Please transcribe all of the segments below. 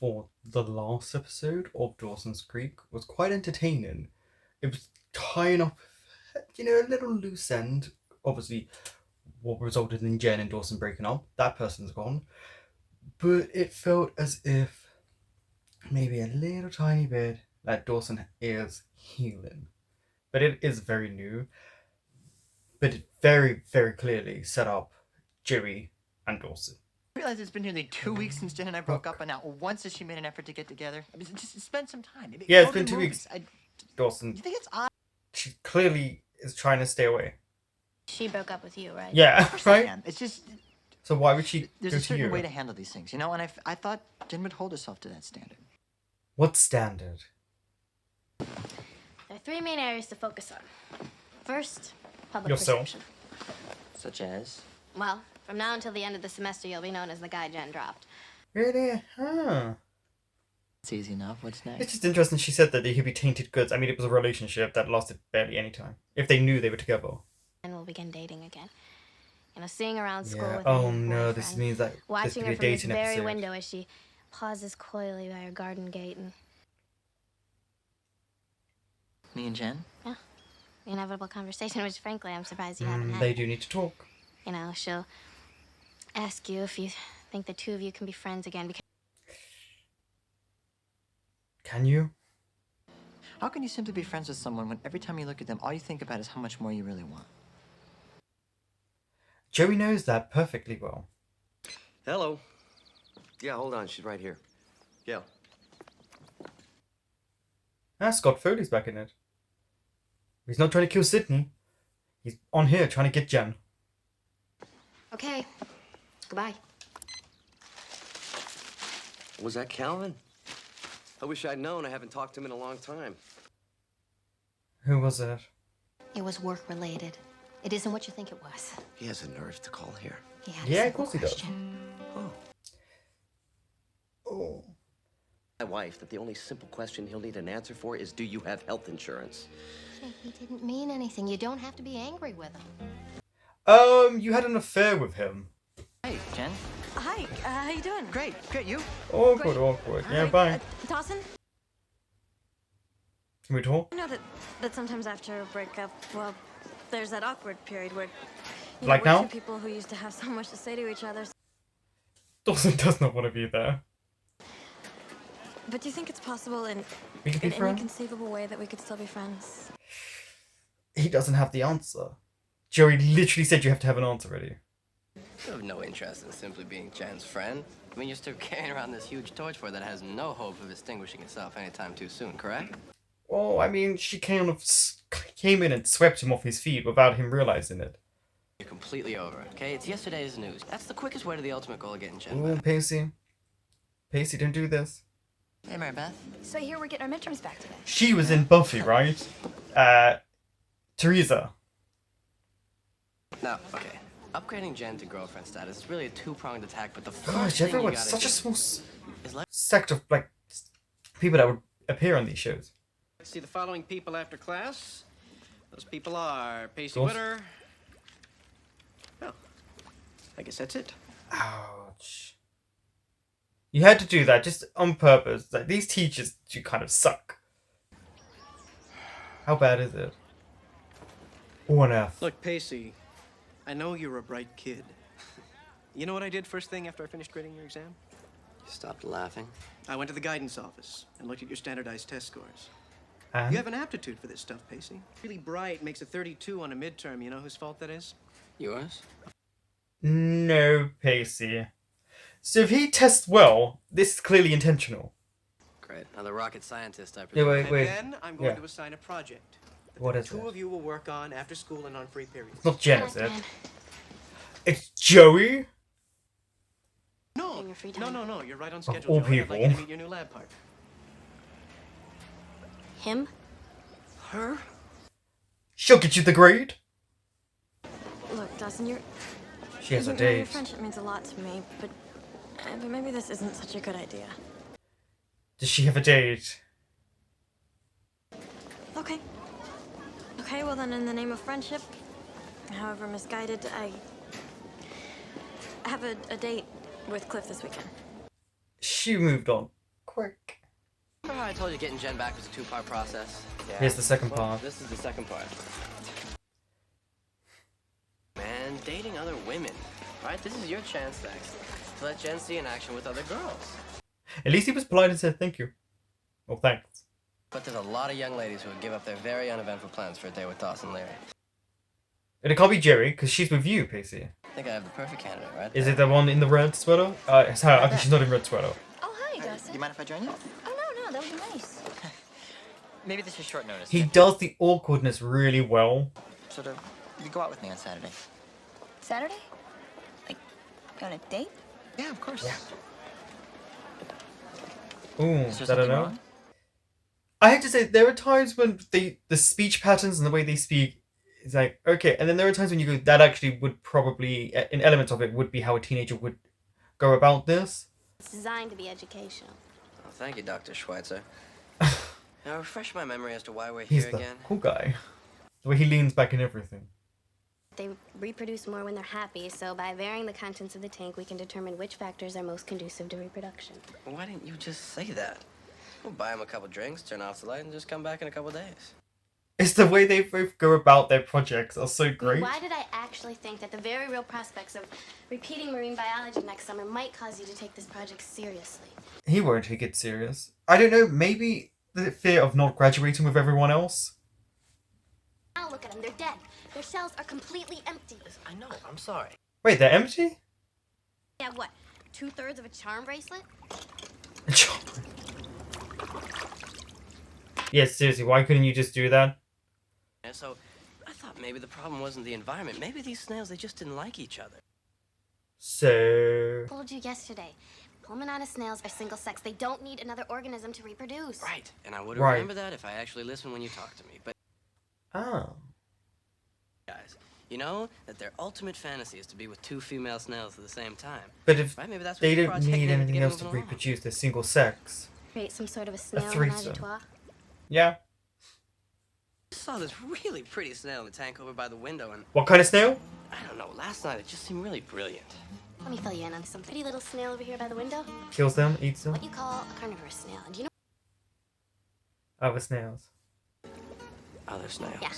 thought the last episode of Dawson's Creek was quite entertaining. It was tying up, a little loose end. Obviously, what resulted in Jen and Dawson breaking up. That person's gone. But it felt as if maybe a little tiny bit that Dawson is healing. But it is very new. But it very, very clearly set up Joey and Dawson. I realize it's been nearly 2 weeks since Jen and I broke up, and not once has she made an effort to get together. I mean, just spend some time. Yeah, it's been 2 weeks. Dawson. You think it's odd? She clearly is trying to stay away. She broke up with you, right? Yeah, right? It's just... So why would she There's go a to certain you? way to handle these things, and I thought Jen would hold herself to that standard. What standard? There are three main areas to focus on. First, public Yourself. perception. Such as? Well, from now until the end of the semester, you'll be known as the guy Jen dropped. Really? Huh. It's easy enough. What's next? It's just interesting she said that they could be tainted goods. I mean, it was a relationship that lasted barely any time. If they knew they were together. And we'll begin dating again. Seeing around school Yeah. with Oh her new no, boyfriend. this means that this Watching could her be a from this dating very episode. window as she pauses coyly by her garden gate and... Me and Jen? Yeah. The inevitable conversation, which frankly I'm surprised you haven't had. They do need to talk. She'll ask you if you think the two of you can be friends again because... Can you? How can you simply be friends with someone when every time you look at them, all you think about is how much more you really want? Joey knows that perfectly well. Hello. Yeah, hold on. She's right here. Yeah. Scott Foley's back in it. He's not trying to kill Sydney. He's on here trying to get Jen. Okay. Goodbye. Was that Calvin? I wish I'd known. I haven't talked to him in a long time. Who was it? It was work-related. It isn't what you think it was. He has the nerve to call here. He had Yeah, a of course he does. question. Oh. My wife, that the only simple question he'll need an answer for is, do you have health insurance? He didn't mean anything. You don't have to be angry with him. You had an affair with him. Hey, Jen. Hi, how you doing? Great, you? Awkward, awkward. Yeah, bye. Dawson? Can we talk? I know that sometimes after a breakup, well, there's that awkward period where Like we're now? two people who used to have so much to say to each other. Dawson does not want to be there. But do you think it's possible in We could be any friends. conceivable way that we could still be friends? He doesn't have the answer. Joey literally said you have to have an answer ready. You have no interest in simply being Jen's friend. I mean, you're still carrying around this huge torch for her that has no hope of extinguishing itself anytime too soon, correct? Well, I mean, she kind of came in and swept him off his feet without him realizing it. You're completely over it, okay? It's yesterday's news. That's the quickest way to the ultimate goal of getting Jen Ooh, back. Pacey. Pacey, don't do this. Hey, Mary Beth. So I hear we're getting our midterms back today. She was in Buffy, right? Teresa. Now, okay. Upgrading Jen to girlfriend status is really a two-pronged attack, but the first Gosh, thing you everyone's gotta such do a small is let sect of, people that would appear on these shows. See the following people after class. Those people are Pacey Those- Witter. Well, I guess that's it. Ouch. You had to do that just on purpose. Like, these teachers do kind of suck. How bad is it? Oh, an F. Look, Pacey, I know you're a bright kid. You know what I did first thing after I finished grading your exam? You stopped laughing. I went to the guidance office and looked at your standardized test scores. And? You have an aptitude for this stuff, Pacey. Really bright, makes a 32 on a midterm. You know whose fault that is? Yours? No, Pacey. So if he tests well, this is clearly intentional. Great. Now the rocket scientist, I Yeah, presume. wait, And wait. then I'm going Yeah. to assign a project that What the is two it? of you will work on after school and on free periods. It's not Jen, is it? It's Joey? No, In your free no, time. no, no. You're right on Of schedule, all Joey. I'd like you people. to meet your new lab partner. Him? Her? She'll get you the grade. Look, Dawson, She has a your date. friendship means a lot to me, but maybe this isn't such a good idea. Does she have a date? Okay. Okay, well then, in the name of friendship, however misguided, I have a date with Cliff this weekend. She moved on. quick. Remember how I told you getting Jen back was a two-part process? Yeah. Here's the second Well, part. this is the second part. Man, dating other women. Right? This is your chance next to let Jen see in action with other girls. At least he was polite and said thank you. Well, thanks. But there's a lot of young ladies who would give up their very uneventful plans for a day with Dawson later. And it can't be Jerry, because she's with you, Pacey. I think I have the perfect candidate, right? Is it the one in the red sweater? It's her. Okay, she's not in red sweater. Oh, hi, Dawson. You mind if I join you? Oh, no, that would be nice. Maybe this is short notice. He does the awkwardness really well. Sort of, you go out with me on Saturday. Saturday? Like, on a date? Yeah, of course. Yeah. Ooh, Is there I don't something know. wrong? I have to say, there are times when the speech patterns and the way they speak is like, okay, and then there are times when you go, that actually would probably, in elements of it, would be how a teenager would go about this. It's designed to be educational. Oh, thank you, Dr. Schweitzer. Now, refresh my memory as to why we're He's here the again. cool guy. The way he leans back and everything. They reproduce more when they're happy, so by varying the contents of the tank, we can determine which factors are most conducive to reproduction. Well, why didn't you just say that? We'll buy them a couple drinks, turn off the light, and just come back in a couple days. It's the way they both go about their projects are so great. Why did I actually think that the very real prospects of repeating marine biology next summer might cause you to take this project seriously? He won't take it serious. I don't know, maybe the fear of not graduating with everyone else? Now look at them, they're dead. Their cells are completely empty. I know, I'm sorry. Wait, they're empty? They have what, 2/3 of a charm bracelet? Yes, seriously, why couldn't you just do that? And so, I thought maybe the problem wasn't the environment. Maybe these snails, they just didn't like each other. So... I told you yesterday, pulmonata snails are single sex. They don't need another organism to reproduce. Right, and I would have Right. remembered that if I actually listened when you talked to me. But, Oh. guys, you know that their ultimate fantasy is to be with two female snails at the same time. But if Right? Maybe that's what they you don't brought need taking in anything get else to moving along. reproduce, they're single sex. Create some sort of a snail threesome. menage a trois. Yeah. I saw this really pretty snail in the tank over by the window, and What kind of snail? I don't know, last night it just seemed really brilliant. Let me fill you in on some pretty little snail over here by the window. Kills them, eats them? What you call a carnivorous snail. And do you know? Other snails. Other snails. Yeah.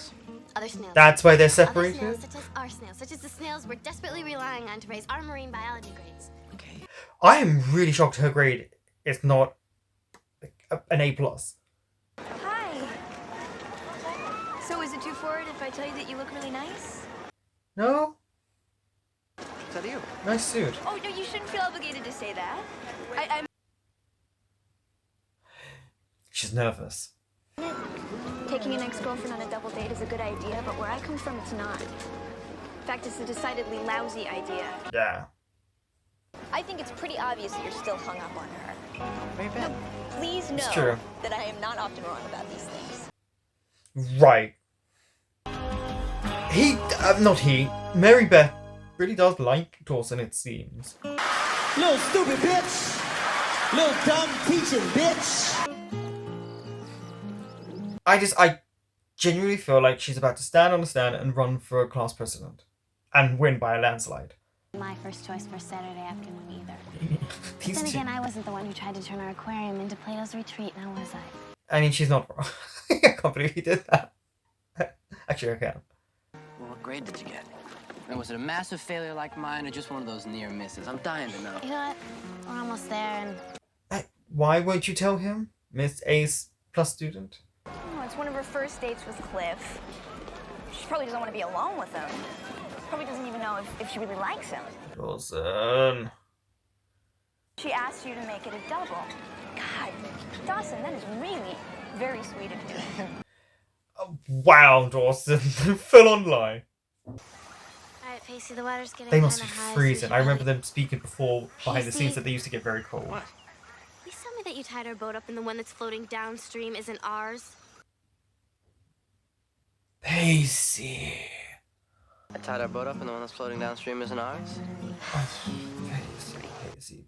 Other snails. That's why they're Other separated? snails, such as our snails, such as the snails we're desperately relying on to raise our marine biology grades. Okay. I am really shocked her grade is not an A+. Hi. So is it too forward if I tell you that you look really nice? No? Is that you? Nice suit. Oh, no, you shouldn't feel obligated to say that. I'm She's nervous. taking an ex-girlfriend on a double date is a good idea, but where I come from, it's not. In fact, it's a decidedly lousy idea. Yeah. I think it's pretty obvious that you're still hung up on her. Very bad. Please It's know true. that I am not often wrong about these things. Right. Not he. Mary Beth really does like Dawson, it seems. Little stupid bitch! Little dumb teaching bitch! I genuinely feel like she's about to stand on the stand and run for a class president. And win by a landslide. My first choice for Saturday afternoon either. These Then two. again, I wasn't the one who tried to turn our aquarium into Plato's retreat, now was I? I mean, she's not wrong. I can't believe he did that. Actually, I can. Well, what grade did you get? And was it a massive failure like mine, or just one of those near misses? I'm dying to know. You know what? We're almost there, and Why won't you tell him, Miss A's plus student? Oh, it's one of her first dates with Cliff. She probably doesn't want to be alone with him. Probably doesn't even know if she really likes him. Dawson. She asked you to make it a double. God, Dawson, that is really very sweet of you. Wow, Dawson. Full on lie. alright, Pacey, the water's getting They must be kinda high, so we freezing. should I remember probably- them speaking before behind the scenes Pacey. that they used to get very cold. What? Please tell me that you tied our boat up and the one that's floating downstream isn't ours. Pacey. I tied our boat up, and the one that's floating downstream isn't ours?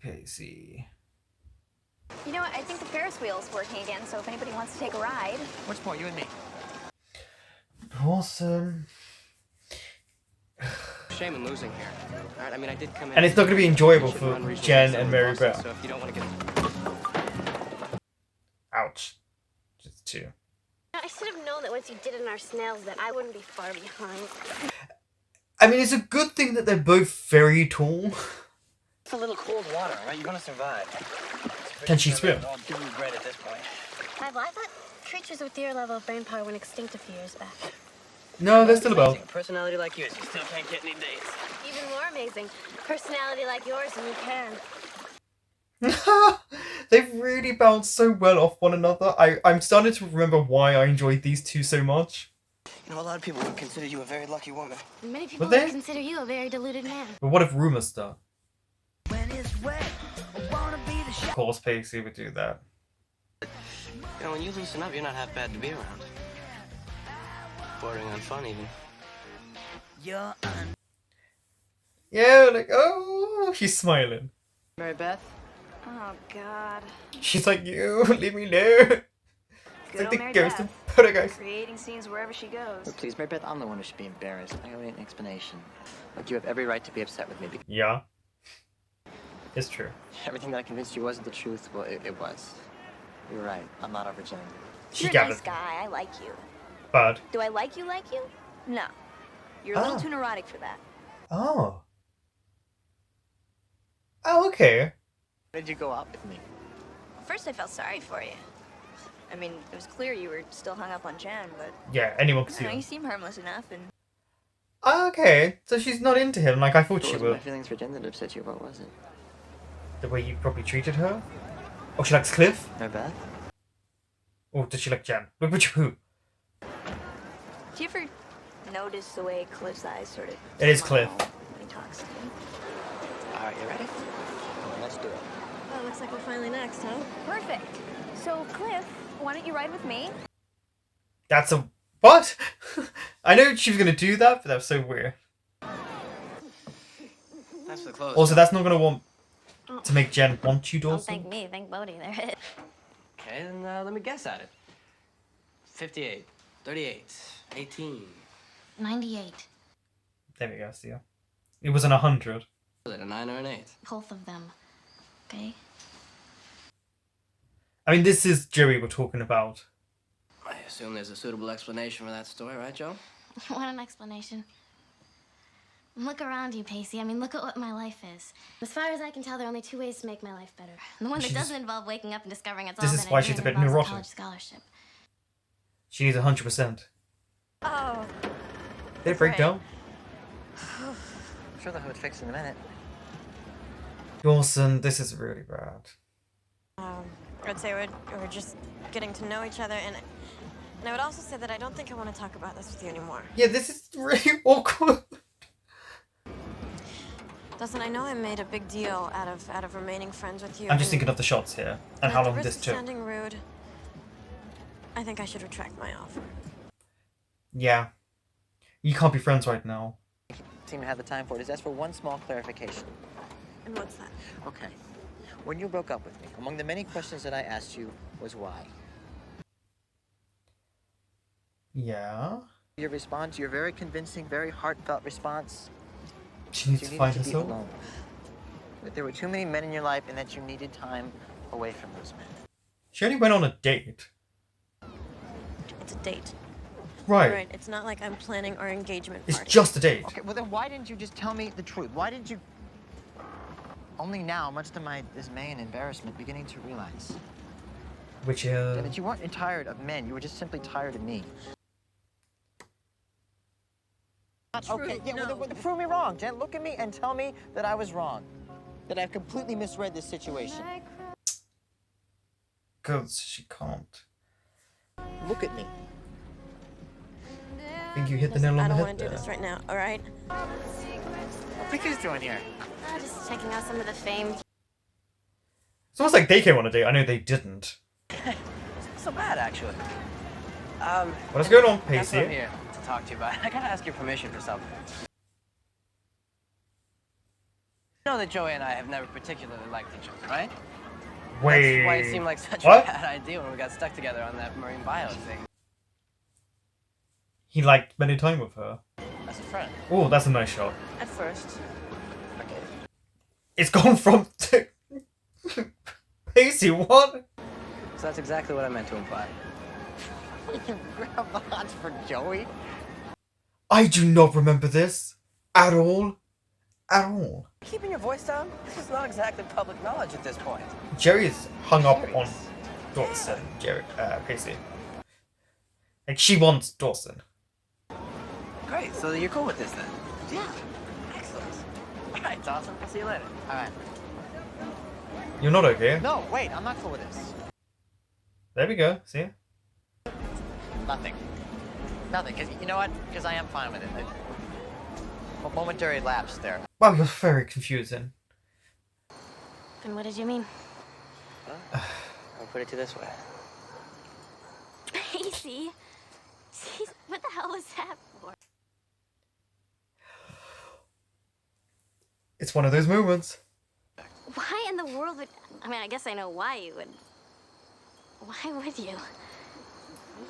Pacey. You know what? I think the Ferris wheel's working again, so if anybody wants to take a ride. What's more, you and me? Dawson. Shame in losing here. All right, I mean, I did come in. And it's not going to be enjoyable should for run reasonably Jen so and with Mary Dawson, Beth. So if you don't want to get... much. Just 2. I should have known that once you did it in our snails that I wouldn't be far behind. I mean, it's a good thing that they're both very tall. It's a little cold water, all right? You're gonna survive. Can she swim? All doomed bread at this point. I thought creatures with your level of brain power went extinct a few years back. No, they're still about. A personality like yours, you still can't get any dates. Even more amazing, personality like yours and you can. They really bounce so well off one another. I'm starting to remember why I enjoyed these two so much. You know, a lot of people would consider you a very lucky woman. And many people Would they? would consider you a very deluded man. But what if rumors start? When it's wet, I wanna be the Of course, Pacey would do that. You know, when you loosen up, you're not half bad to be around. Bordering on fun, even. You're Yeah, like, oh, she's smiling. Mary Beth? Oh, God. She's like, you, leave me alone. It's Good like old the Mary ghost of Beth. Poltergeist. Creating scenes wherever she goes. Look, please, Mary Beth, I'm the one who should be embarrassed. I owe you an explanation. Look, you have every right to be upset with me because Yeah. It's true. everything that I convinced you wasn't the truth, well, it was. You're right. I'm not over Jen. She You're a got nice it. guy. I like you. Bad. Do I like you? No. You're a little Oh. too neurotic for that. Oh. Oh, okay. Why did you go out with me? First, I felt sorry for you. I mean, it was clear you were still hung up on Jan, but Yeah, anyone can see you that. seem harmless enough, and Okay, so she's not into him like I thought What she was my would. feelings for Jen that upset you? What was it? The way you probably treated her? Oh, she likes Cliff? Mary Beth? Or did she like Jen? Which who? do you ever notice the way Cliff's eyes sort of It is smile Cliff. when he talks to you? All right, you ready? Come on, let's do it. Well, looks like we're finally next, huh? Perfect. So, Cliff, why don't you ride with me? That's a... What? I know she was going to do that, but that was so weird. That's the close. Also, that's not going to want... to make Jen want you, Don't Dawson. thank me, thank Bodhi. There. Okay, then let me guess at it. 58, 38, 18. 98. There we go, see ya. It wasn't 100. Was it a 9 or an 8? Both of them. Okay? I mean, this is Joey we're talking about. I assume there's a suitable explanation for that story, right, Joe? What an explanation. Look around you, Pacey. I mean, look at what my life is. As far as I can tell, there are only 2 ways to make my life better. And the one that She's- doesn't involve waking up and discovering it's This all is been why a she's dream a bit involves neurotic. college scholarship. She needs 100%. Oh. Did it break right. down? I'm sure the hood fixed in a minute. Dawson, this is really bad. I'd say we're just getting to know each other, and I would also say that I don't think I want to talk about this with you anymore. Yeah, this is really awkward. Dawson, I know I made a big deal out of remaining friends with you. I'm just and- thinking of the shots here and and how at the long risk this of took. sounding rude, I think I should retract my offer. Yeah. You can't be friends right now. Seem to have the time for it. Is ask for one small clarification. And what's that? Okay. When you broke up with me, among the many questions that I asked you was why. Yeah. Your response, your very convincing, very heartfelt response, She needs you to needed find to be herself. alone. That there were too many men in your life and that you needed time away from those men. She only went on a date. It's a date. Right. Right. It's not like I'm planning our engagement It's party. just a date. Okay, well then why didn't you just tell me the truth? Why didn't you... Only now, much to my dismay and embarrassment, beginning to realize Which that you weren't tired of men, you were just simply tired of me. Okay, yeah, well, then prove me wrong, Jen. Look at me and tell me that I was wrong. That I've completely misread this situation. Because she can't. Look at me. I think you hit the nail I on the don't head want to do there. this right now, all right? What are you doing here? Just checking out some of the fame. It's almost like they came on a date. I know they didn't. Not so bad, actually. What is going on, That's what I'm Pacey? here to talk to you about. I gotta ask your permission for something. You know that Joey and I have never particularly liked each other, right? Wait. That's why it seemed like such What? a bad idea when we got stuck together on that marine bio thing. He liked spending time with her. As a friend. Oh, that's a nice shot. At first. Okay. It's gone from... Pacey, what? So that's exactly what I meant to imply. You grab the odds for Joey? I do not remember this at all. At all. Keeping your voice down? This is not exactly public knowledge at this point. Jerry is hung up on Dawson, Pacey. Like, she wants Dawson. Great, so you're cool with this then? Yeah. Excellent. All right, Dawson, I'll see you later. All right. You're not okay. No, wait, I'm not cool with this. There we go. See ya. Nothing. Nothing, because you know what? Because I am fine with it. A momentary lapse there. Wow, you're very confusing. Then what did you mean? I'll put it to this way. Pacey? Jeez, what the hell was that for? It's one of those moments. Why in the world would... I mean, I guess I know why you would... Why would you?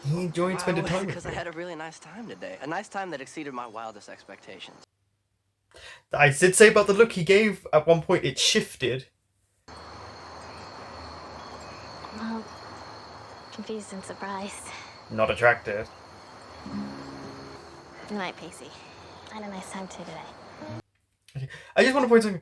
He enjoyed spending time with Because I you. had a really nice time today. A nice time that exceeded my wildest expectations. I did say about the look he gave at one point, it shifted. Well, confused and surprised. Not attracted. Good night, Pacey. I had a nice time too today. Okay. I just want to point something.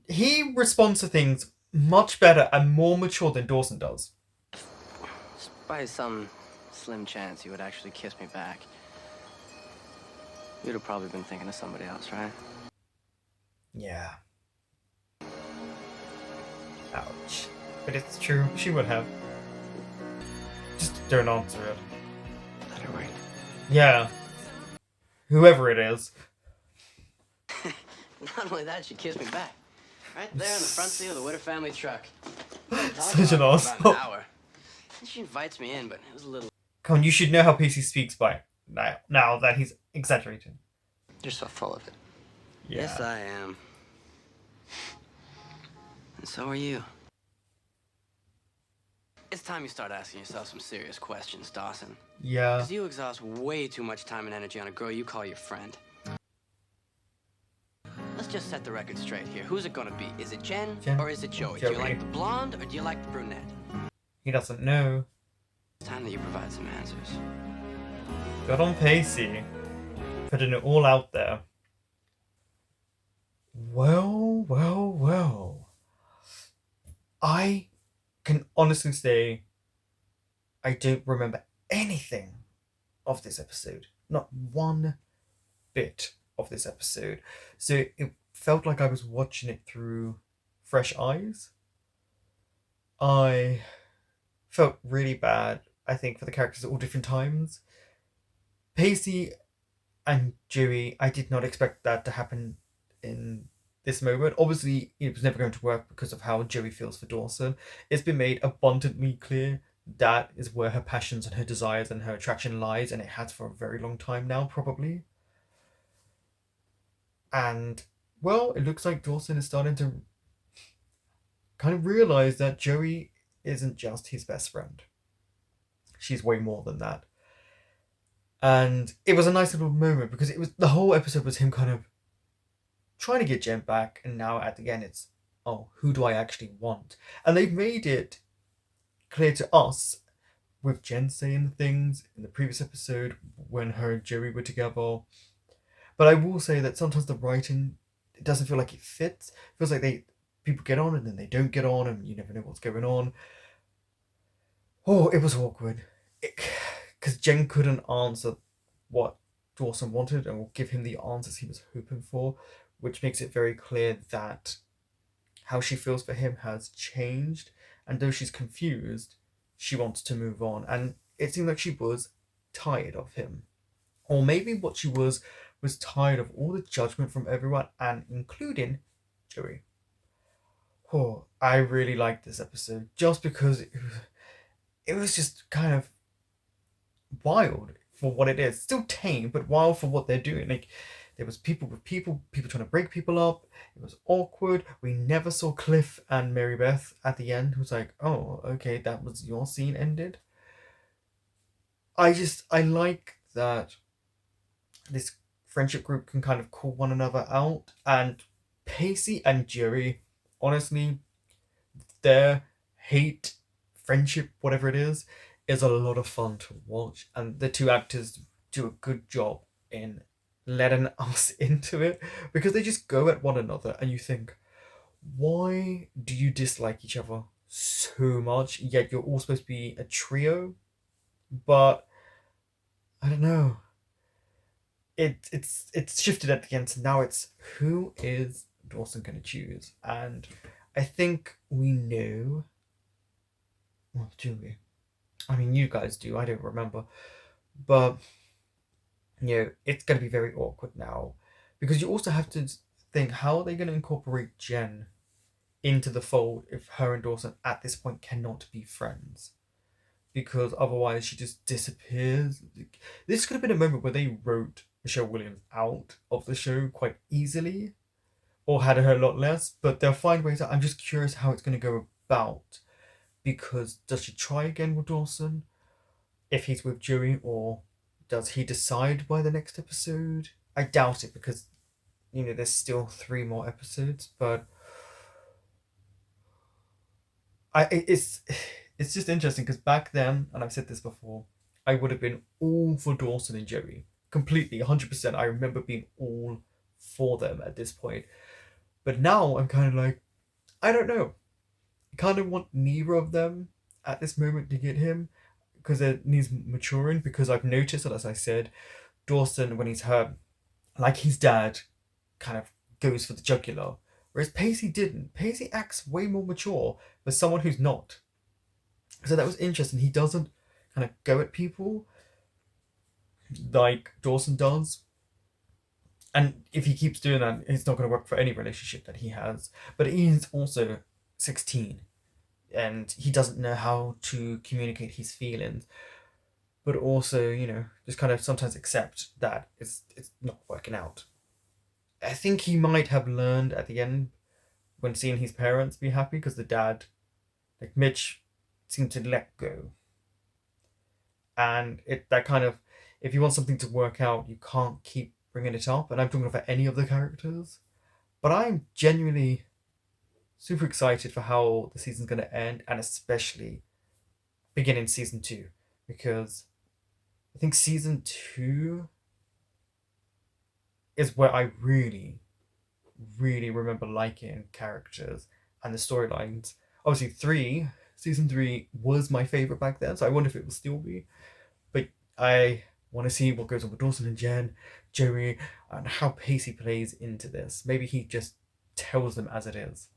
He responds to things much better and more mature than Dawson does. Just by some slim chance you would actually kiss me back. You'd have probably been thinking of somebody else, right? Yeah. Ouch. But it's true, she would have. Just don't answer it. Let her wait. Yeah. Whoever it is. Not only that, she kissed me back. Right there in the front seat of the Witter family truck. Such an About asshole. an hour. And she invites me in, but it was a little... Come on, you should know how Pacey speaks by now that he's exaggerating. You're so full of it. Yeah. Yes, I am. And so are you. It's time you start asking yourself some serious questions, Dawson. Yeah. Because you exhaust way too much time and energy on a girl you call your friend. Let's just set the record straight here. Who's it gonna be? Is it Jen or is it Joey? Do you like the blonde or do you like the brunette? He doesn't know. It's time that you provide some answers. Good on Pacey. Putting it all out there. Well, well, well. I can honestly say I don't remember anything of this episode. Not one bit of this episode. So it felt like I was watching it through fresh eyes. I felt really bad, I think, for the characters at all different times. Pacey and Joey, I did not expect that to happen in this moment. Obviously, it was never going to work because of how Joey feels for Dawson. It's been made abundantly clear that is where her passions and her desires and her attraction lies, and it has for a very long time now, probably. And, well, it looks like Dawson is starting to kind of realize that Joey isn't just his best friend. She's way more than that. And it was a nice little moment because it was the whole episode was him kind of trying to get Jen back, and now at the end it's, oh, who do I actually want? And they've made it clear to us with Jen saying things in the previous episode when her and Joey were together. But I will say that sometimes the writing, it doesn't feel like it fits. It feels like people get on and then they don't get on and you never know what's going on. Oh, it was awkward. Because Jen couldn't answer what Dawson wanted and will give him the answers he was hoping for, which makes it very clear that how she feels for him has changed. And though she's confused, she wants to move on. And it seemed like she was tired of him. Or maybe what she was tired of all the judgment from everyone, and including Joey. Oh, I really liked this episode just because it was just kind of wild for what it is. Still tame, but wild for what they're doing. Like, there was people trying to break people up. It was awkward. We never saw Cliff and Mary Beth at the end, who's like, oh, okay, that was your scene ended. I like that this friendship group can kind of call one another out, and Pacey and Joey, honestly, their hate friendship, whatever it is a lot of fun to watch, and the two actors do a good job in letting us into it, because they just go at one another and you think, why do you dislike each other so much, yet you're all supposed to be a trio? But I don't know, it's shifted at the end, so now it's who is Dawson gonna choose? And I think we know. Well, do we? I mean, you guys do. I don't remember, but it's going to be very awkward now, because you also have to think, how are they going to incorporate Jen into the fold if her and Dawson at this point cannot be friends? Because otherwise she just disappears. This could have been a moment where they wrote Michelle Williams out of the show quite easily, or had her a lot less, but they'll find ways out. I'm just curious how it's going to go about, because does she try again with Dawson if he's with Joey, or does he decide by the next episode? I doubt it, because there's still 3 more episodes, but it's just interesting, because back then, and I've said this before, I would have been all for Dawson and Joey completely, 100%. I remember being all for them at this point, but now I'm kind of like, I don't know. I kind of want neither of them at this moment to get him, because it needs maturing. Because I've noticed that, as I said, Dawson, when he's hurt, like his dad, kind of goes for the jugular, whereas Pacey didn't. Pacey acts way more mature for someone who's not. So that was interesting. He doesn't kind of go at people like Dawson does. And if he keeps doing that, it's not going to work for any relationship that he has. But he is also 16, and he doesn't know how to communicate his feelings. But also, just kind of sometimes accept that it's not working out. I think he might have learned at the end, when seeing his parents be happy, because the dad, like Mitch, seemed to let go. And that kind of, if you want something to work out, you can't keep bringing it up. And I'm talking about any of the characters. But I'm genuinely super excited for how the season's going to end, and especially beginning season 2, because I think season 2 is where I really, really remember liking characters and the storylines. Obviously, season 3 was my favorite back then, so I wonder if it will still be. But I want to see what goes on with Dawson and Jen, Joey, and how Pacey plays into this. Maybe he just tells them as it is.